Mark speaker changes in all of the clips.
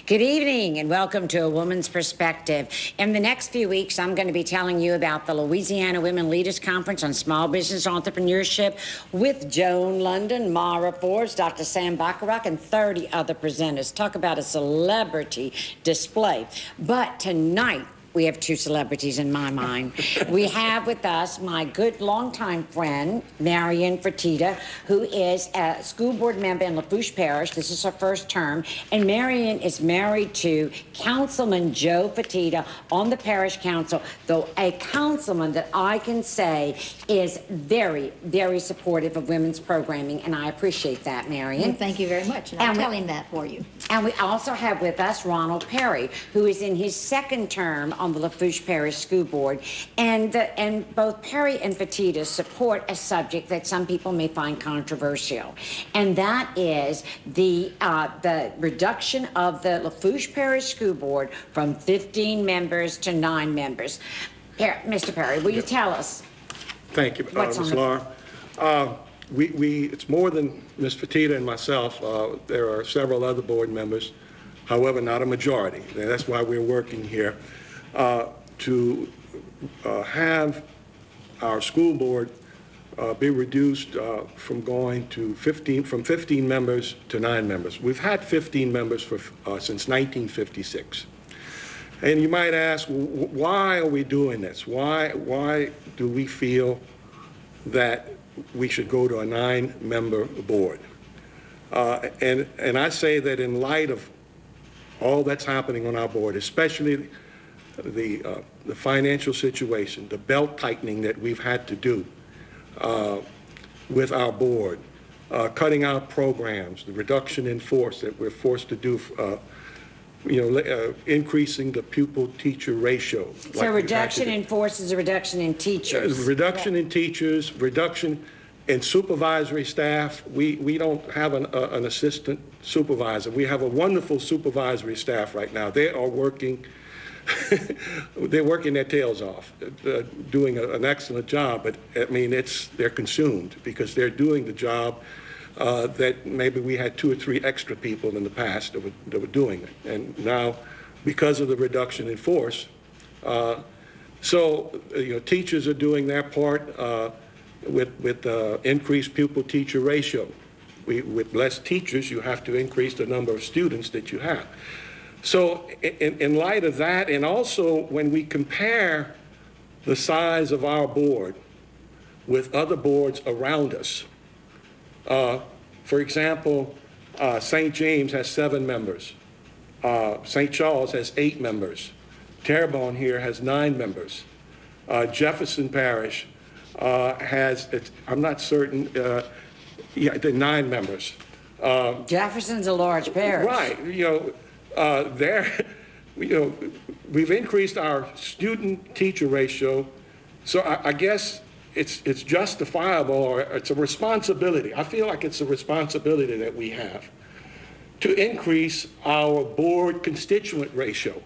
Speaker 1: Good evening and welcome to A Woman's Perspective. In the next few weeks, I'm going to be telling you about the Louisiana Women Leaders Conference on Small Business Entrepreneurship with Joan London, Mara Forbes, Dr. Sam Bacharach, and 30 other presenters. Talk about a celebrity display. But tonight, we have two celebrities in my mind. We have with us my good longtime friend, Marion Fertitta, who is a school board member in Lafourche Parish. This is her first term. And Marion is married to Councilman Joe Fertitta on the parish council, though a councilman that I can say is very, very supportive of women's programming. And I appreciate that, Marion.
Speaker 2: Well, thank you very much. And I'll tell him that for you.
Speaker 1: And we also have with us Ronald Perry, who is in his second term on the Lafourche Parish School Board, and both Perry and Fertitta support a subject that some people may find controversial, and that is the reduction of the Lafourche Parish School Board from 15 members to 9 members. Mr. Perry, will you tell us?
Speaker 3: Thank you, Ms. Laura. It's more than Ms. Fertitta and myself. There are several other board members, however, not a majority. And that's why we're working here to have our school board be reduced from 15 members to 9 members. We've had 15 members since 1956. And you might ask, why are we doing this? Why do we feel that we should go to a 9-member board? And I say that in light of all that's happening on our board, especially the financial situation, the belt tightening that we've had to do with our board, cutting out programs, the reduction in force that we're forced to do, increasing the pupil-teacher ratio.
Speaker 1: So reduction in force is a reduction in teachers.
Speaker 3: Reduction in teachers, reduction in supervisory staff. We don't have an assistant supervisor. We have a wonderful supervisory staff right now. They are working they're working their tails off, doing an excellent job, but I mean, they're consumed because they're doing the job that maybe we had 2 or 3 extra people in the past that were doing it. And now, because of the reduction in force, teachers are doing their part with increased pupil-teacher ratio. With less teachers, you have to increase the number of students that you have. So in light of that, and also when we compare the size of our board with other boards around us, for example, St. James has 7 members. St. Charles has 8 members. Terrebonne here has 9 members. Jefferson Parish has, I'm not certain, they're 9 members.
Speaker 1: Jefferson's a large parish.
Speaker 3: Right, we've increased our student-teacher ratio, so I guess it's justifiable, or it's a responsibility. I feel like it's a responsibility that we have to increase our board constituent ratio.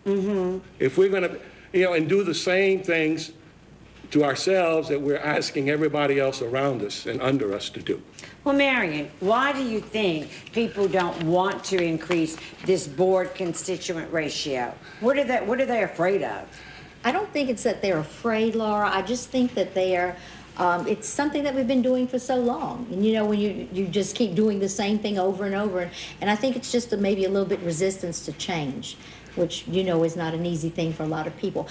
Speaker 3: Mm-hmm. If we're going to, and do the same things to ourselves that we're asking everybody else around us and under us to do.
Speaker 1: Well, Marion, why do you think people don't want to increase this board constituent ratio? What are they afraid of?
Speaker 2: I don't think it's that they're afraid, Laura. I just think that they are, it's something that we've been doing for so long. And when you just keep doing the same thing over and over, and I think it's just maybe a little bit resistance to change, which is not an easy thing for a lot of people.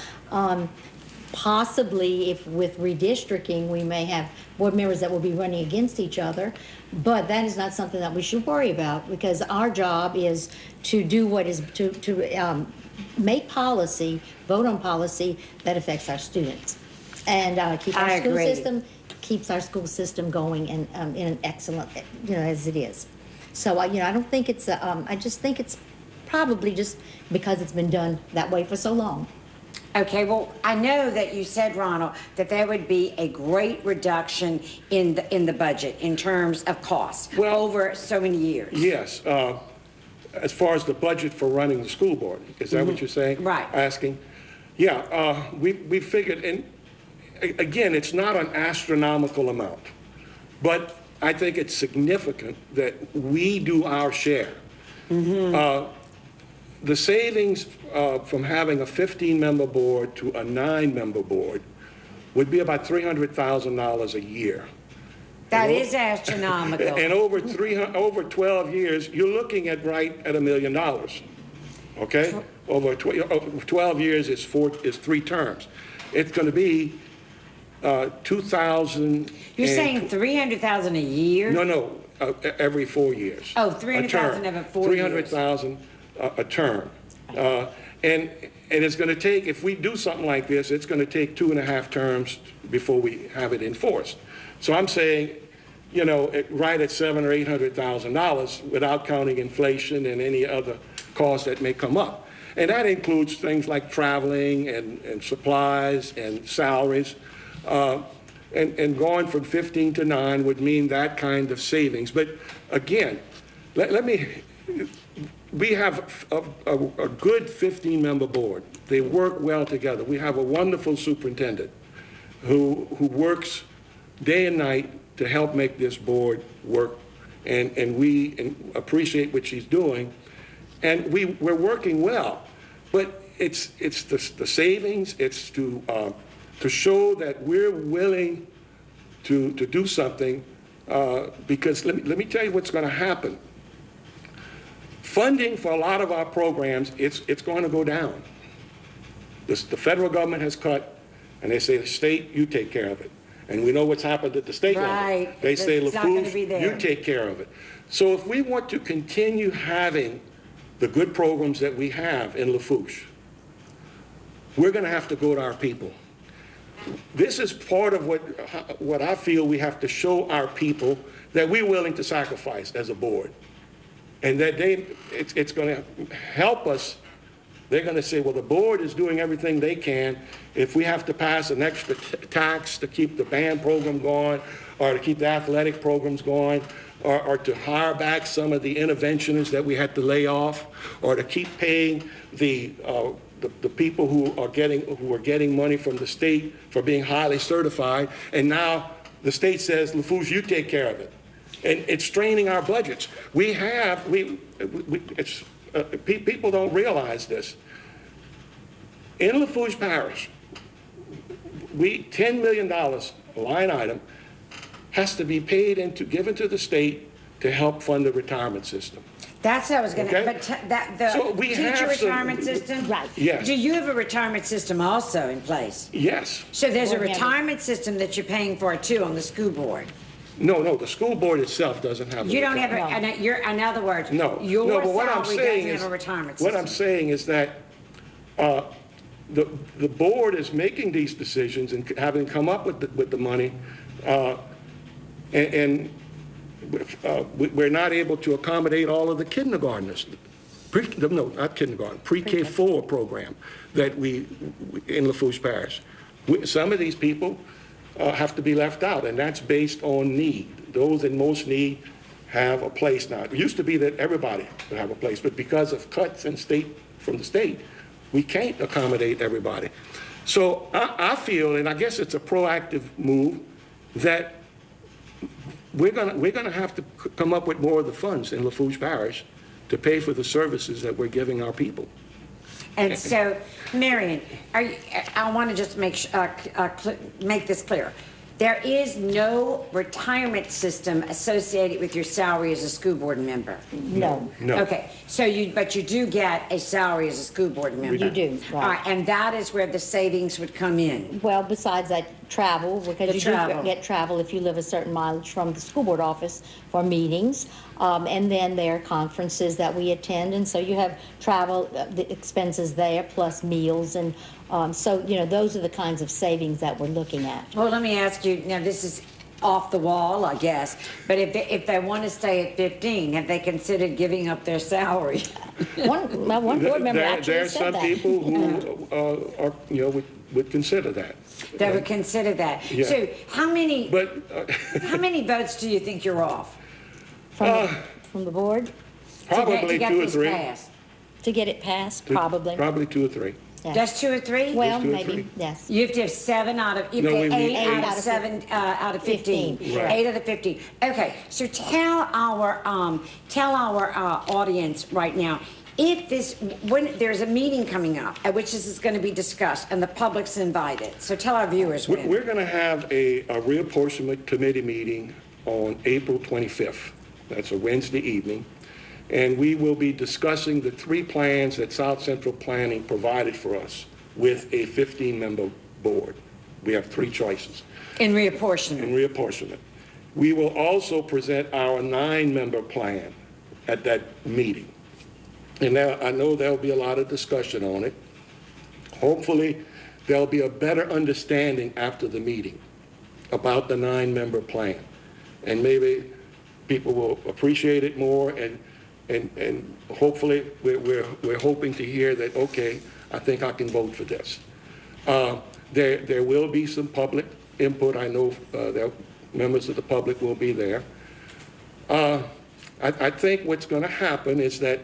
Speaker 2: Possibly, if with redistricting, we may have board members that will be running against each other, but that is not something that we should worry about, because our job is to do what is to make policy, vote on policy that affects our students, and keeps our school system going in an excellent, as it is. So I don't think it's I just think it's probably just because it's been done that way for so long.
Speaker 1: Okay, well, I know that you said, Ronald, that there would be a great reduction in the budget in terms of costs over so many years.
Speaker 3: Yes, as far as the budget for running the school board, is that what you're saying?
Speaker 1: Right.
Speaker 3: Asking? Yeah, we figured, and again, it's not an astronomical amount, but I think it's significant that we do our share. the savings from having a 15-member board to a 9-member board would be about $300,000 a year.
Speaker 1: That is astronomical.
Speaker 3: And over 12 years, you're looking at right at $1 million. Okay? Over 12 years is 3 terms. It's going to be 2,000.
Speaker 1: You're saying 300,000 a year?
Speaker 3: No, every 4 years.
Speaker 1: Oh, 300,000 every 4 years.
Speaker 3: 300,000 a term. And it's going to take, if we do something like this, it's going to take 2.5 terms before we have it enforced. So I'm saying, you know, right at $700,000 or $800,000 without counting inflation and any other costs that may come up. And that includes things like traveling and supplies and salaries. And going from 15 to 9 would mean that kind of savings. But again, we have a good 15-member board. They work well together. We have a wonderful superintendent who works day and night to help make this board work. And we appreciate what she's doing. And we're working well. But it's the savings. It's to show that we're willing to do something, because let me tell you what's going to happen. Funding for a lot of our programs, it's going to go down. The federal government has cut, and they say, the state, you take care of it. And we know what's happened at the state level. They say, Lafourche, you take care of it. So if we want to continue having the good programs that we have in Lafourche, we're going to have to go to our people. This is part of what I feel we have to show our people, that we're willing to sacrifice as a board. And that it's going to help us. They're going to say, well, the board is doing everything they can. If we have to pass an extra tax to keep the band program going, or to keep the athletic programs going, or to hire back some of the interventionists that we had to lay off, or to keep paying the people who are getting money from the state for being highly certified, and now the state says, Lafourche, you take care of it. And it's straining our budgets. People don't realize this. In Lafourche Parish, $10 million, a line item, has to be given to the state to help fund the retirement system.
Speaker 1: That's what I was going to,
Speaker 3: Okay?
Speaker 1: but the
Speaker 3: So we
Speaker 1: teacher
Speaker 3: have some-
Speaker 1: retirement system?
Speaker 2: Right.
Speaker 3: Yes.
Speaker 1: Do you have a retirement system also in place?
Speaker 3: Yes.
Speaker 1: So there's a
Speaker 2: Board member.
Speaker 1: retirement system that you're paying for too on the school board?
Speaker 3: No, the school board itself doesn't have.
Speaker 1: You don't have,
Speaker 2: No.
Speaker 1: in other words,
Speaker 3: No.
Speaker 1: your
Speaker 3: No, but what I'm
Speaker 1: salary
Speaker 3: saying
Speaker 1: doesn't
Speaker 3: is,
Speaker 1: have a retirement system.
Speaker 3: what I'm saying is that the board is making these decisions and having come up with the money, and we're not able to accommodate all of the kindergartners. Not kindergarten, pre-K4 program that we in Lafourche Parish. Some of these people have to be left out, and that's based on need. Those in most need have a place now. It used to be that everybody would have a place, but because of cuts from the state, we can't accommodate everybody. So I feel, and I guess it's a proactive move, that we're gonna have to come up with more of the funds in Lafourche Parish to pay for the services that we're giving our people.
Speaker 1: And so, Marion, I want to just make this clear. There is no retirement system associated with your salary as a school board member.
Speaker 2: No.
Speaker 3: No.
Speaker 1: Okay, but you do get a salary as a school board member.
Speaker 2: You do, right.
Speaker 1: All right, and that is where the savings would come in.
Speaker 2: Well, besides that, travel, because you do get travel if you live a certain mileage from the school board office for meetings. And then there are conferences that we attend, and so you have travel, the expenses there, plus meals. And so, you know, those are the kinds of savings that we're looking at.
Speaker 1: Well, let me ask you, now this is off the wall, I guess, but if they want to stay at 15, have they considered giving up their salary?
Speaker 2: One board member actually said that.
Speaker 3: There are some people who would consider that.
Speaker 1: They would consider that.
Speaker 3: Yeah.
Speaker 1: So how many
Speaker 3: But
Speaker 1: how many votes do you think you're off?
Speaker 2: From the board
Speaker 3: probably
Speaker 1: to get
Speaker 3: 2 or
Speaker 1: this
Speaker 3: 3.
Speaker 1: passed?
Speaker 2: to get it passed, probably.
Speaker 3: Probably 2 or 3.
Speaker 2: Yeah.
Speaker 1: Just 2 or 3?
Speaker 2: Well,
Speaker 3: Just 2 or
Speaker 2: maybe,
Speaker 3: 3.
Speaker 2: yes.
Speaker 1: You have to have 7 out of, you
Speaker 3: No,
Speaker 1: pay
Speaker 3: we need
Speaker 1: 8
Speaker 3: eight.
Speaker 1: out of 7 out of 15.
Speaker 2: 15,
Speaker 3: right.
Speaker 1: 8 out of 15. Okay, so tell our audience right now, when there's a meeting coming up at which this is going to be discussed and the public's invited, so tell our viewers when.
Speaker 3: We're going to have a reapportionment committee meeting on April 25th. That's a Wednesday evening. And we will be discussing the 3 plans that South Central Planning provided for us with a 15-member board. We have 3 choices.
Speaker 1: In reapportionment.
Speaker 3: In reapportionment. We will also present our 9-member plan at that meeting. And now I know there'll be a lot of discussion on it. Hopefully, there'll be a better understanding after the meeting about the 9-member plan. And maybe people will appreciate it more, and hopefully we're hoping to hear that, okay, I think I can vote for this. There will be some public input. I know that members of the public will be there. I think what's going to happen is that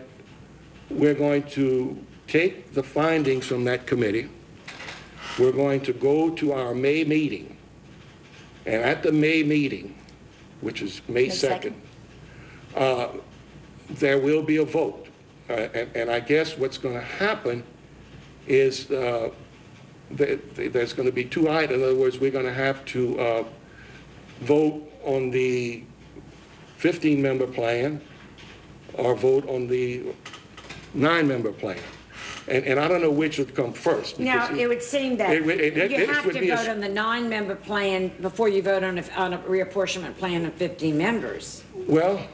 Speaker 3: we're going to take the findings from that committee. We're going to go to our May meeting. And at the May meeting, which is May 2nd, there will be a vote. And I guess what's going to happen is there's going to be 2 items. In other words, we're going to have to vote on the 15-member plan or vote on the 9-member plan. And I don't know which would come first.
Speaker 1: Now, it would seem that you have to vote on the 9-member plan before you vote on a reapportionment plan of 15 members.
Speaker 3: Well,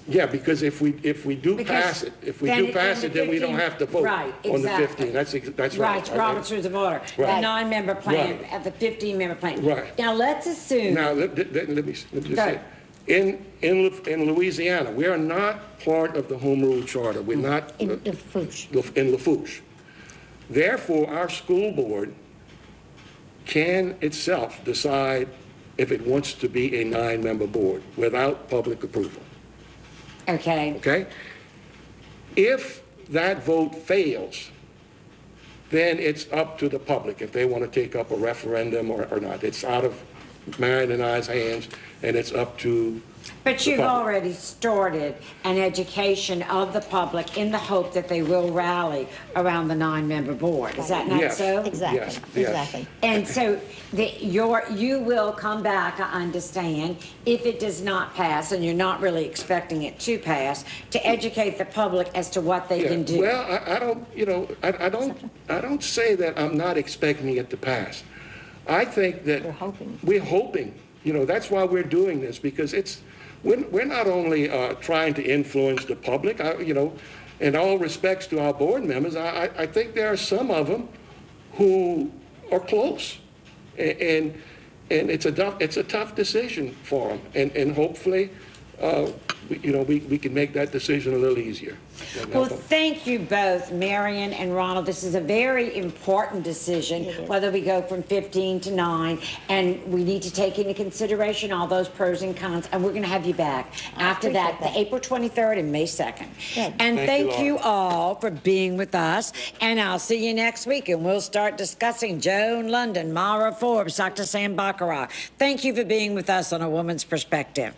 Speaker 3: yeah, because if we do pass it, then we don't have to vote on the 15. That's right.
Speaker 1: Right, Robert's Rules of Order. The 9-member plan at the 15-member plan.
Speaker 3: Right.
Speaker 1: Now, let's assume.
Speaker 3: Now, let me just say, in Louisiana, we are not part of the Home Rule Charter. We're not
Speaker 2: In Lafourche.
Speaker 3: In Lafourche. Therefore, our school board can itself decide if it wants to be a 9-member board without public approval.
Speaker 1: Okay.
Speaker 3: Okay? If that vote fails, then it's up to the public if they want to take up a referendum or not. It's out of Marion and I's hands, and it's up to
Speaker 1: But you've already started an education of the public in the hope that they will rally around the 9-member board. Is that not so?
Speaker 2: Exactly,
Speaker 3: Yes.
Speaker 2: exactly.
Speaker 1: And so you will come back, I understand, if it does not pass, and you're not really expecting it to pass, to educate the public as to what they can do.
Speaker 3: Well, I don't say that I'm not expecting it to pass. I think that we're hoping. That's why we're doing this, because we're not only trying to influence the public, in all respects to our board members, I think there are some of them who are close, and it's a tough decision for them, and hopefully we can make that decision a little easier.
Speaker 1: Well, thank you both, Marion and Ronald. This is a very important decision, whether we go from 15 to 9, and we need to take into consideration all those pros and cons, and we're going to have you back after that, the April 23rd and May 2nd.
Speaker 2: Good.
Speaker 1: And thank you all for being with us, and I'll see you next week, and we'll start discussing Joan London, Mara Forbes, Dr. Sam Baccarat. Thank you for being with us on A Woman's Perspective.